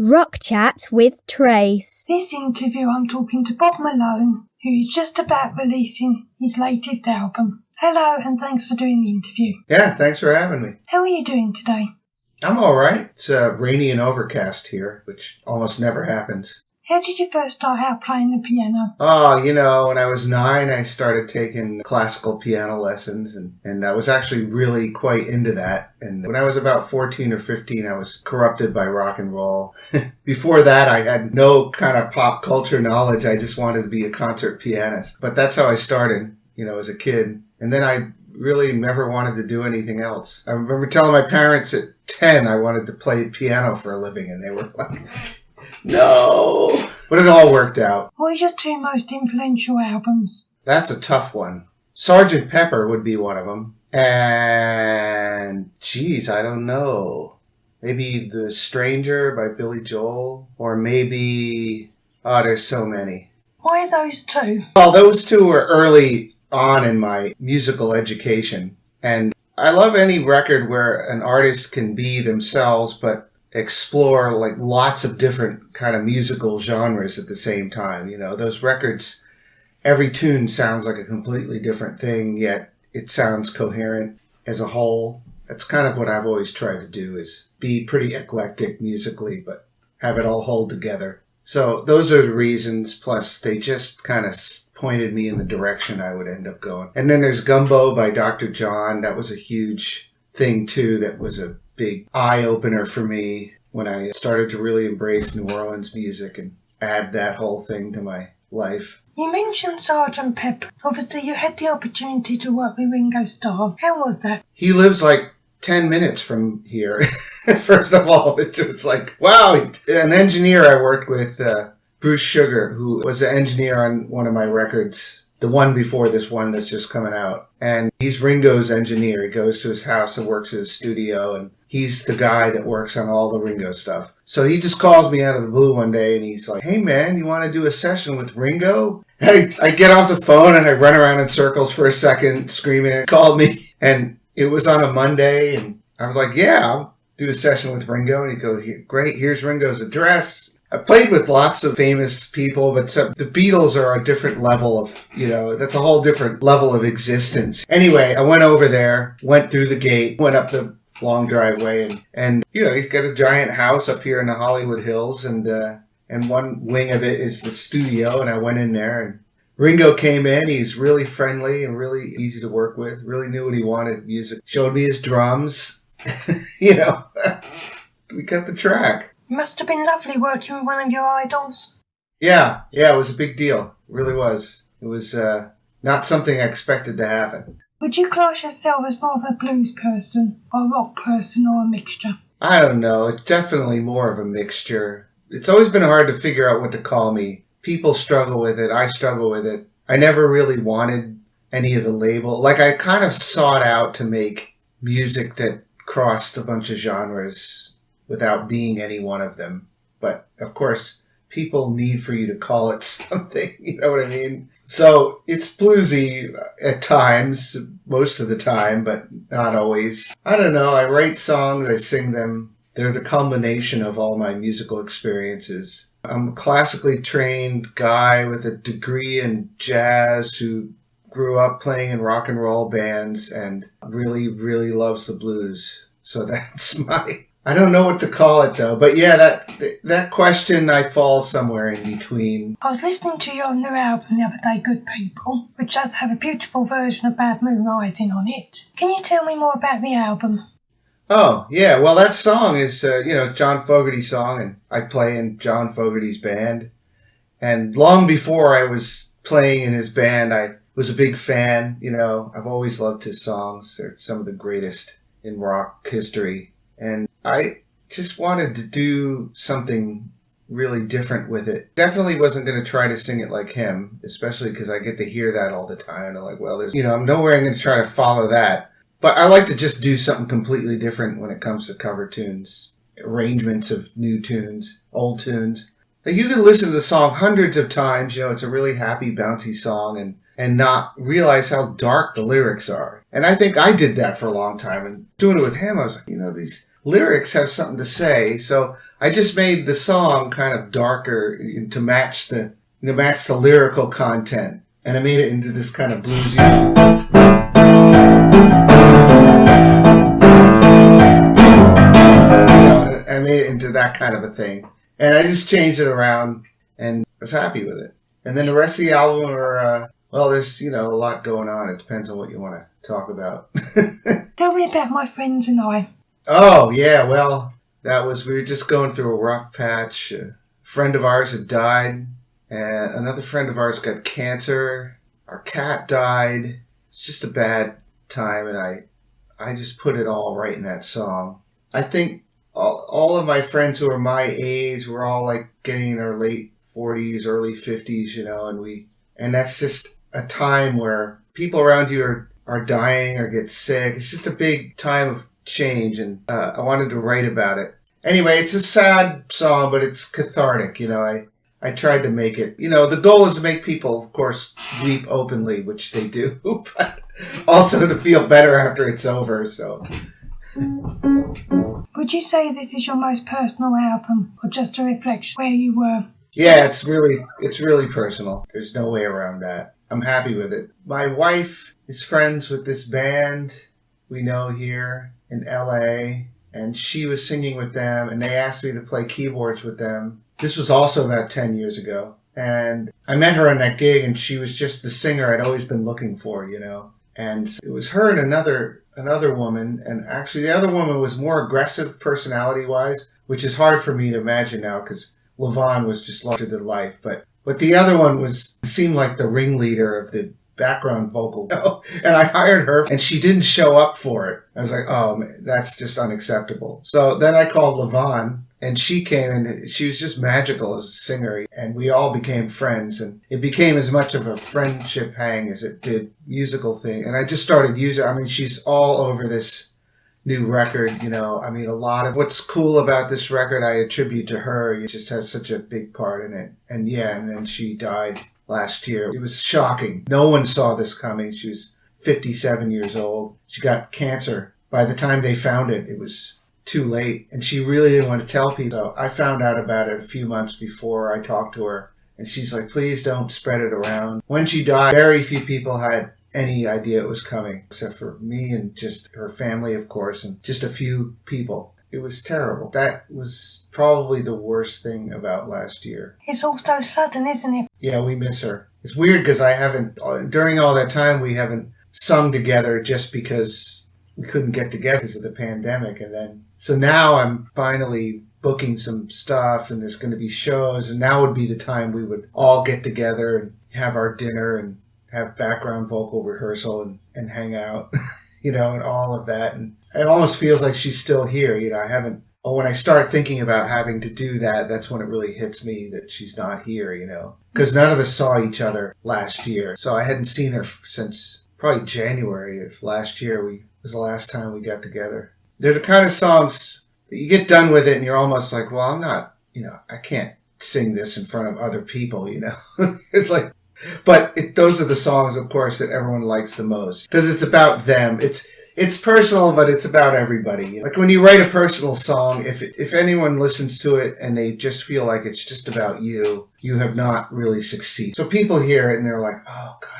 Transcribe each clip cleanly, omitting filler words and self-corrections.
Rock Chat with Trace. This interview I'm talking to Bob Malone, who is just about releasing his latest album. Hello, and thanks for doing the interview. Yeah, thanks for having me. How are you doing today? I'm all right. It's rainy and overcast here, which almost never happens. How did you first start out playing the piano? Oh, when I was 9, I started taking classical piano lessons, and I was actually really quite into that. And when I was about 14 or 15, I was corrupted by rock and roll. Before that, I had no kind of pop culture knowledge. I just wanted to be a concert pianist. But that's how I started, as a kid. And then I really never wanted to do anything else. I remember telling my parents at 10 I wanted to play piano for a living, and they were like, no. But it all worked out. What are your two most influential albums? That's a tough one. Sgt Pepper would be one of them. And, I don't know. Maybe The Stranger by Billy Joel. Or maybe, there's so many. Why are those two? Well, those two were early on in my musical education. And I love any record where an artist can be themselves, but explore like lots of different kind of musical genres at the same time. Those records, every tune sounds like a completely different thing, yet it sounds coherent as a whole. That's kind of what I've always tried to do, is be pretty eclectic musically, but have it all hold together. So those are the reasons, plus they just kind of pointed me in the direction I would end up going. And then there's Gumbo by Dr. John. That was a huge thing too. That was a big eye-opener for me when I started to really embrace New Orleans music and add that whole thing to my life. You mentioned Sgt Pepper. Obviously, you had the opportunity to work with Ringo Starr. How was that? He lives like 10 minutes from here. First of all, it was like, wow. An engineer I worked with, Bruce Sugar, who was the engineer on one of my records, the one before this one that's just coming out. And he's Ringo's engineer. He goes to his house and works in his studio, and he's the guy that works on all the Ringo stuff. So he just calls me out of the blue one day, and he's like, hey man, you want to do a session with Ringo? And I get off the phone and I run around in circles for a second screaming, and called me. And it was on a Monday, and I was like, yeah, I'll do a session with Ringo. And he goes, great, here's Ringo's address. I played with lots of famous people, but the Beatles are a different level of, that's a whole different level of existence. Anyway, I went over there, went through the gate, went up the long driveway, and he's got a giant house up here in the Hollywood Hills, and one wing of it is the studio, and I went in there, and Ringo came in. He's really friendly and really easy to work with, really knew what he wanted music. Showed me his drums, we cut the track. It must have been lovely working with one of your idols. Yeah, it was a big deal. It really was. It was not something I expected to happen. Would you class yourself as more of a blues person, or a rock person, or a mixture? I don't know. It's definitely more of a mixture. It's always been hard to figure out what to call me. People struggle with it. I struggle with it. I never really wanted any of the label. Like, I kind of sought out to make music that crossed a bunch of genres without being any one of them. But, of course, people need for you to call it something. You know what I mean? So it's bluesy at times, most of the time, but not always. I don't know. I write songs, I sing them. They're the culmination of all my musical experiences. I'm a classically trained guy with a degree in jazz who grew up playing in rock and roll bands and really, really loves the blues. So that's I don't know what to call it, though. But yeah, that question, I fall somewhere in between. I was listening to your new album the other day, Good People, which does have a beautiful version of Bad Moon Rising on it. Can you tell me more about the album? Oh, yeah. Well, that song is, John Fogerty's song, and I play in John Fogerty's band. And long before I was playing in his band, I was a big fan. I've always loved his songs. They're some of the greatest in rock history. And I just wanted to do something really different with it. Definitely wasn't going to try to sing it like him, especially because I get to hear that all the time. And I'm like, well, I'm nowhere going to try to follow that. But I like to just do something completely different when it comes to cover tunes, arrangements of new tunes, old tunes. Like, you can listen to the song hundreds of times. It's a really happy, bouncy song, and not realize how dark the lyrics are. And I think I did that for a long time. And doing it with him, I was like, lyrics have something to say. So I just made the song kind of darker to match the lyrical content, and I made it into this kind of bluesy. I made it into that kind of a thing, and I just changed it around, and I was happy with it. And then the rest of the album are, well, there's a lot going on. It depends on what you want to talk about. Tell me about My Friends and I. Oh yeah, well, we were just going through a rough patch. A friend of ours had died, and another friend of ours got cancer. Our cat died. It's just a bad time, and I just put it all right in that song. I think all of my friends who are my age were all like getting in their late 40s, early 50s, and that's just a time where people around you are dying or get sick. It's just a big time of change, and I wanted to write about it. Anyway, it's a sad song, but it's cathartic. I tried to make it, the goal is to make people, of course, weep openly, which they do, but also to feel better after it's over, so. Would you say this is your most personal album, or just a reflection where you were? Yeah, it's really personal. There's no way around that. I'm happy with it. My wife is friends with this band we know here in LA, and she was singing with them, and they asked me to play keyboards with them. This was also about 10 years ago, and I met her on that gig, and she was just the singer I'd always been looking for, and it was her and another woman, and actually the other woman was more aggressive personality-wise, which is hard for me to imagine now because LaVon was just larger than life, but the other one seemed like the ringleader of the background vocal, and I hired her, and she didn't show up for it. I was like, oh, that's just unacceptable. So then I called LaVon, and she came, and she was just magical as a singer, and we all became friends, and it became as much of a friendship hang as it did musical thing. And I just started using, she's all over this new record, a lot of what's cool about this record I attribute to her. It just has such a big part in it. And then she died last year. It was shocking. No one saw this coming. She was 57 years old. She got cancer. By the time they found it, it was too late. And she really didn't want to tell people. So I found out about it a few months before I talked to her. And she's like, please don't spread it around. When she died, very few people had any idea it was coming, except for me and just her family, of course, and just a few people. It was terrible. That was probably the worst thing about last year. It's all so sudden, isn't it? Yeah, we miss her. It's weird because during all that time, we haven't sung together just because we couldn't get together because of the pandemic. So now I'm finally booking some stuff, and there's going to be shows, and now would be the time we would all get together and have our dinner and have background vocal rehearsal and hang out, and all of that. And it almost feels like she's still here. When I start thinking about having to do that, that's when it really hits me that she's not here, because none of us saw each other last year. So I hadn't seen her since probably January of last year. Was the last time we got together. They're the kind of songs that you get done with it and you're almost like, well, I'm not, I can't sing this in front of other people, It's like, but those are the songs, of course, that everyone likes the most because it's about them. It's personal, but it's about everybody. Like when you write a personal song, if anyone listens to it and they just feel like it's just about you, you have not really succeeded. So people hear it and they're like, oh God,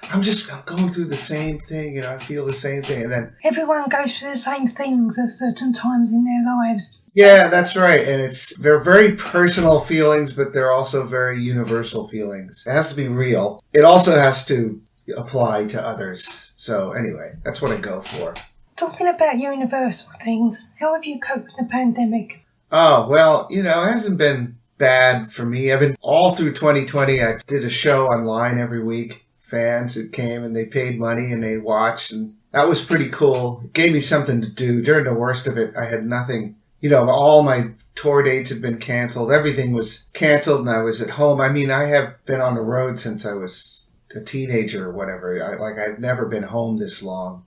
I'm going through the same thing. I feel the same thing. And then everyone goes through the same things at certain times in their lives. Yeah, that's right. And they're very personal feelings, but they're also very universal feelings. It has to be real. It also has to apply to others. So anyway, that's what I go for. Talking about universal things, how have you coped with the pandemic? Oh, well, it hasn't been bad for me. I've been all through 2020. I did a show online every week. Fans who came and they paid money and they watched, and that was pretty cool. It gave me something to do. During the worst of it, I had nothing. All my tour dates had been canceled. Everything was canceled and I was at home. I have been on the road since I was a teenager or whatever. I've never been home this long.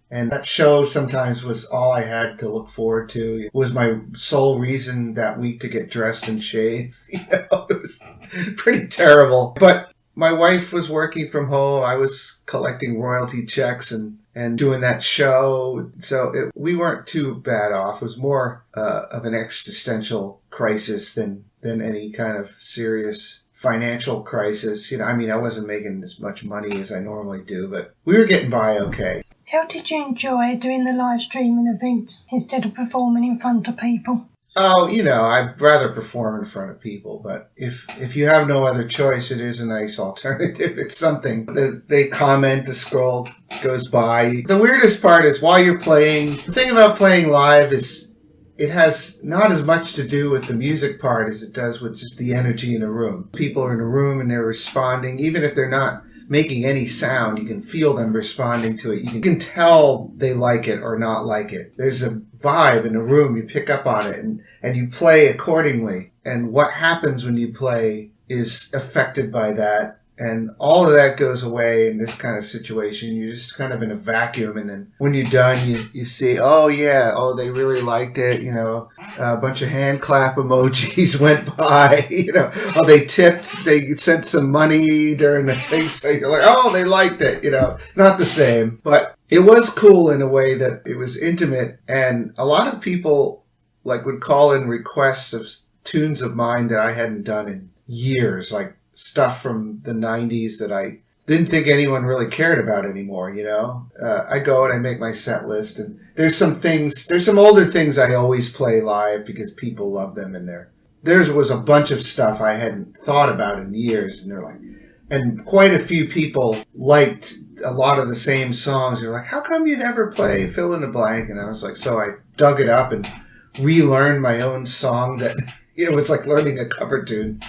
And that show sometimes was all I had to look forward to. It was my sole reason that week to get dressed and shave. It was pretty terrible. But my wife was working from home. I was collecting royalty checks, and and doing that show. So we weren't too bad off. It was more of an existential crisis than any kind of serious financial crisis. I mean, I wasn't making as much money as I normally do, but we were getting by okay. How did you enjoy doing the live streaming event instead of performing in front of people? Oh, I'd rather perform in front of people, but if you have no other choice, it is a nice alternative. It's something that they comment, the scroll goes by. The weirdest part is while you're playing, the thing about playing live is it has not as much to do with the music part as it does with just the energy in a room. People are in a room and they're responding, even if they're not making any sound, you can feel them responding to it. You can tell they like it or not like it. There's a vibe in a room, you pick up on it, and you play accordingly. And what happens when you play is affected by that. And all of that goes away in this kind of situation. You're just kind of in a vacuum. And then when you're done, you see, oh, yeah, they really liked it. A bunch of hand clap emojis went by. They tipped. They sent some money during the thing. So you're like, oh, they liked it. It's not the same. But it was cool in a way that it was intimate. And a lot of people would call in requests of tunes of mine that I hadn't done in years, like stuff from the 90s that I didn't think anyone really cared about anymore, I go and I make my set list, and there's some older things I always play live because people love them, and there was a bunch of stuff I hadn't thought about in years, and quite a few people liked a lot of the same songs. They're like, how come you never play fill in the blank? And I was like, so I dug it up and relearned my own song that, it was like learning a cover tune.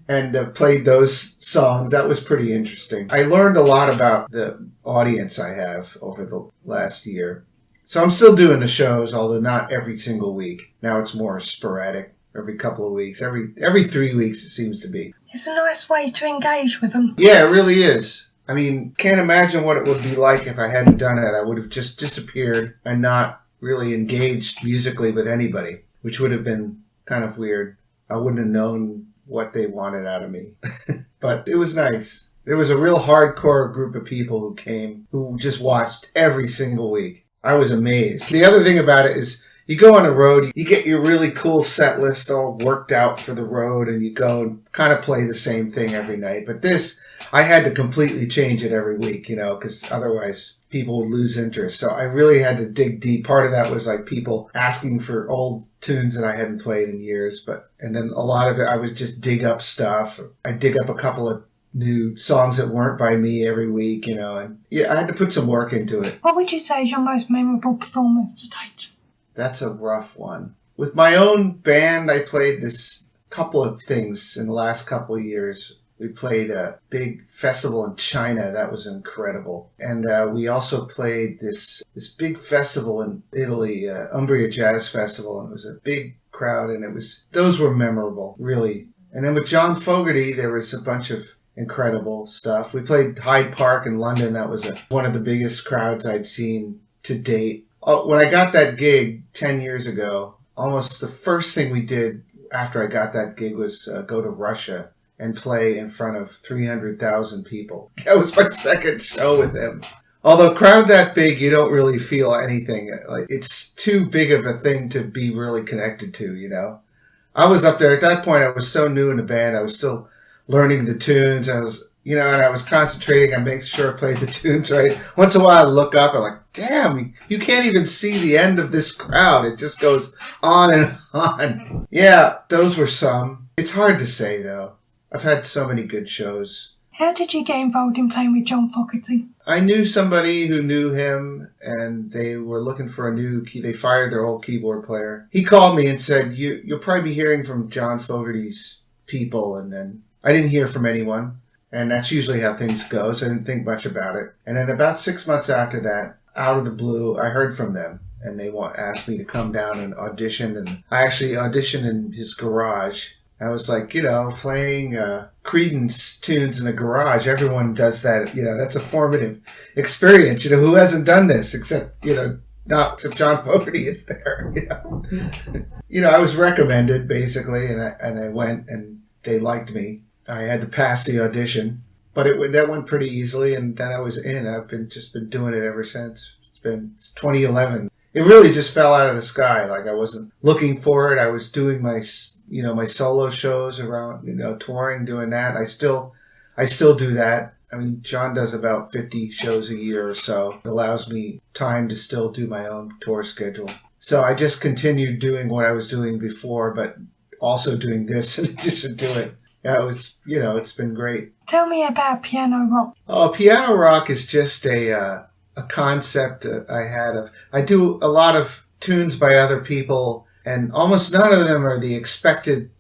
And played those songs. That was pretty interesting. I learned a lot about the audience I have over the last year. So I'm still doing the shows, although not every single week. Now it's more sporadic, every couple of weeks. Every 3 weeks it seems to be. It's a nice way to engage with them. Yeah, it really is. I mean, can't imagine what it would be like if I hadn't done it. I would have just disappeared and not really engaged musically with anybody, which would have been kind of weird. I wouldn't have known what they wanted out of me. But it was nice. There was a real hardcore group of people who came, who just watched every single week. I was amazed. The other thing about it is you go on a road, you get your really cool set list all worked out for the road, and you go and kind of play the same thing every night. But this, I had to completely change it every week, because otherwise people would lose interest. So I really had to dig deep. Part of that was people asking for old tunes that I hadn't played in years. And then a lot of it, I would just dig up stuff. I'd dig up a couple of new songs that weren't by me every week, and yeah, I had to put some work into it. What would you say is your most memorable performance to date? That's a rough one. With my own band, I played this couple of things in the last couple of years. We played a big festival in China. That was incredible. And we also played this big festival in Italy, Umbria Jazz Festival. And it was a big crowd, and those were memorable, really. And then with John Fogerty, there was a bunch of incredible stuff. We played Hyde Park in London. That was one of the biggest crowds I'd seen to date. When I got that gig 10 years ago, almost the first thing we did after I got that gig was go to Russia and play in front of 300,000 people. That was my second show with him. Although crowd that big, you don't really feel anything. It's too big of a thing to be really connected to, I was up there. At that point, I was so new in the band. I was still learning the tunes. I was, and I was concentrating on making sure I played the tunes right. Once in a while, I look up, I'm like, damn, you can't even see the end of this crowd. It just goes on and on. Yeah, those were some. It's hard to say, though. I've had so many good shows. How did you get involved in playing with John Fogerty? I knew somebody who knew him, and they were looking for a new key. They fired their old keyboard player. He called me and said, you'll probably be hearing from John Fogerty's people. And then I didn't hear from anyone, and that's usually how things go, so I didn't think much about it. And then about 6 months after that, out of the blue, I heard from them, and they asked me to come down and audition. And I actually auditioned in his garage. I was like, playing Creedence tunes in the garage. Everyone does that. That's a formative experience. Who hasn't done this except John Fogerty is there. I was recommended basically, and I went, and they liked me. I had to pass the audition, But that went pretty easily, and then I was in. I've just been doing it ever since. It's 2011. It really just fell out of the sky. Like I wasn't looking for it. I was doing my solo shows around, touring, doing that. I still do that. I mean, John does about 50 shows a year or so. It allows me time to still do my own tour schedule. So I just continued doing what I was doing before, but also doing this in addition to it. Yeah, it's been great. Tell me about piano rock. Oh, piano rock is just a concept I had. I do a lot of tunes by other people, and almost none of them are the expected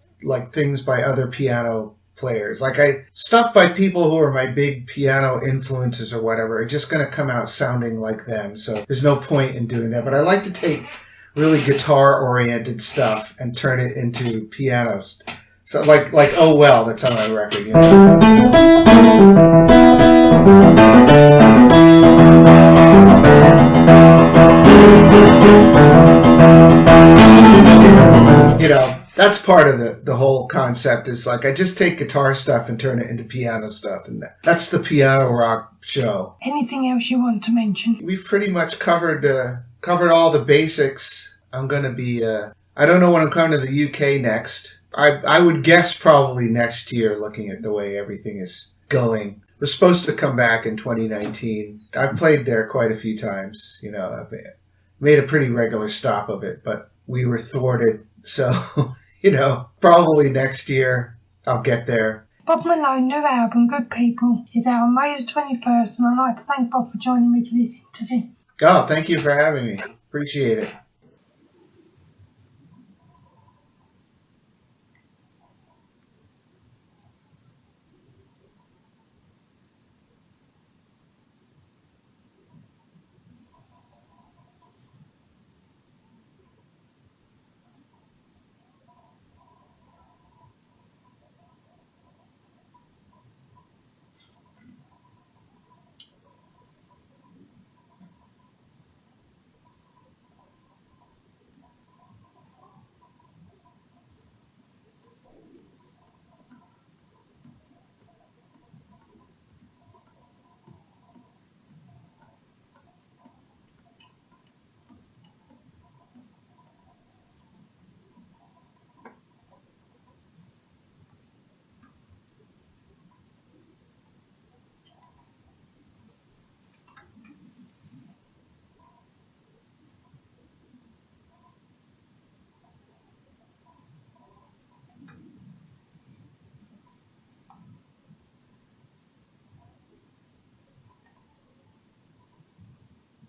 things by other piano players. Stuff by people who are my big piano influences or whatever are just going to come out sounding like them. So there's no point in doing that. But I like to take really guitar-oriented stuff and turn it into pianos. So like Oh Well, that's on my record, That's part of the whole concept is I just take guitar stuff and turn it into piano stuff, and that's the piano rock show. Anything else you want to mention? We've pretty much covered all the basics. I'm going to be, I don't know when I'm coming to the UK next. I would guess probably next year, looking at the way everything is going. We're supposed to come back in 2019. I've played there quite a few times. I've made a pretty regular stop of it, but we were thwarted. So, probably next year I'll get there. Bob Malone, new album, Good People, is out on May 21st, and I'd like to thank Bob for joining me for this interview. Oh, thank you for having me. Appreciate it.